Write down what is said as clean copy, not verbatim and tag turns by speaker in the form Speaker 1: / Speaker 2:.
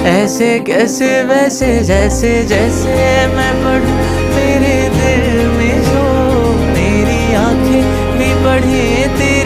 Speaker 1: ऐसे कैसे वैसे जैसे जैसे मैं पढ़ूं तेरे दिल में जो मेरी आंखें भी पढ़े तेरे